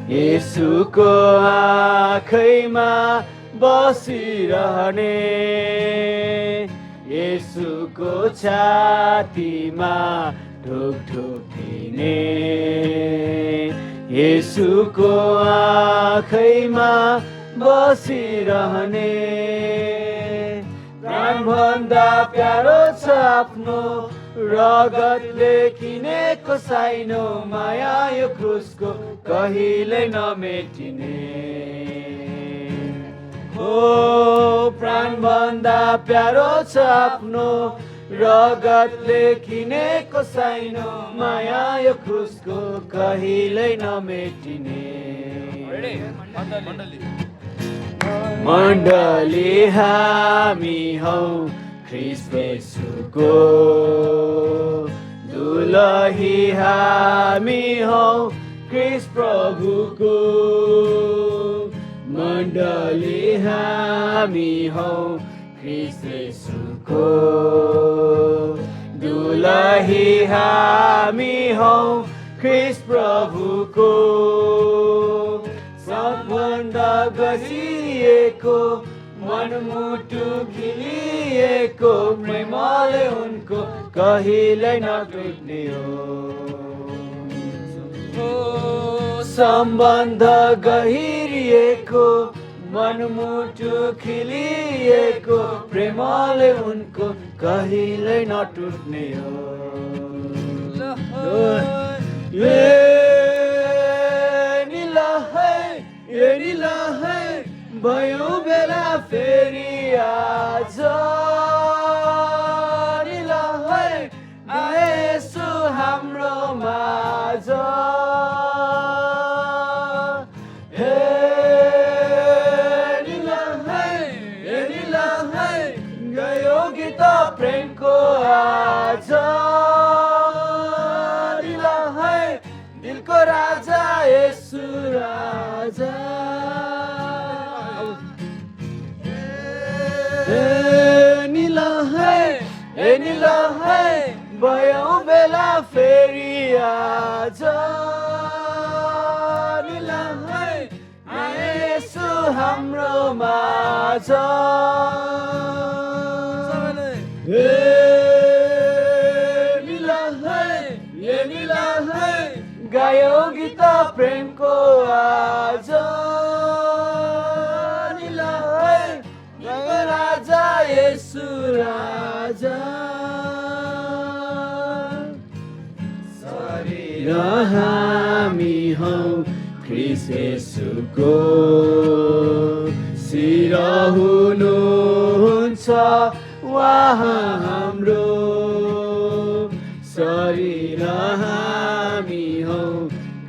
येशूको आँखैमा बसिरहने, येशूको छातीमा ढुकढुकिने, येशूको आँखैमा बसिरहने। प्राणभन्दा प्यारो छ आफ्नो रगतले किनेको साइनो माया, यो क्रुसको कहिल्यै नमेटिने। हो प्राणभन्दा प्यारो छ आफ्नो रगतले किनेको साइनो माया, यो क्रुसको कहिल्यै नमेटिने। मण्डली हामी हौ ख्रीष्ट येशूको, दुलही हामी हौ ख्रीष्ट प्रभुको। मण्डली हामी हौ ख्रीष्ट येशूको, दुलही हामी हौ ख्रीष्ट प्रभुको। सबभन्दा गसिएको मनमुटु खिलिएको प्रेमले उनको कहिल्यै नटुट्ने हो। सम्बन्ध गहिरिएको मनमुटु खिलिएको प्रेमले उनको कहिल्यै नटुट्ने हो। भयो बेला फेरि आज आएछु हाम्रो माझ। हे गयो गीत प्रेमको आज, दिलको राजा येशू राजा। निला है भयो बेला फेरि आज, निला है आएछु हाम्रो माझ। निला है गायो गीत प्रेमको आज, राजा येशू राजा। शरीर हामी हौ ख्रीष्ट येशूको, शिर हुनुहुन्छ उहाँ हाम्रो। शरीर हामी हौ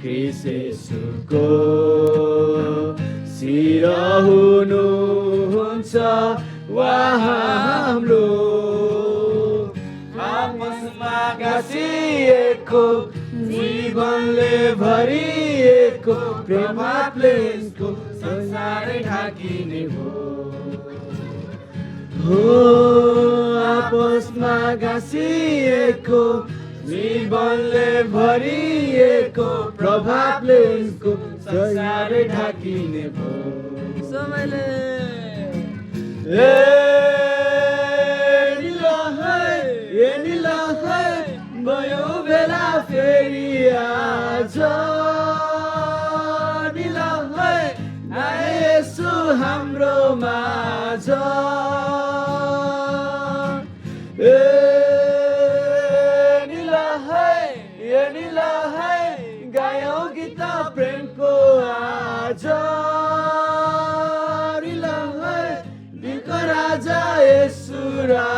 ख्रीष्ट येशूको, शिर हुनुहुन्छ उहाँ हाम्रो। आपसमा गाँसिएको जीवनले भरिएको प्रेमले यसको संसारै ढाकिने हो। आपसमा गाँसिएको जीवनले भरिएको प्रभावले यसको संसारै ढाकिने भो। निला है भयो बेला फेरि आज, निला है आएछु हाम्रो माझ। निला है गायौ गीत प्रेमको आज, निला है दिलको राजा येशू राजा।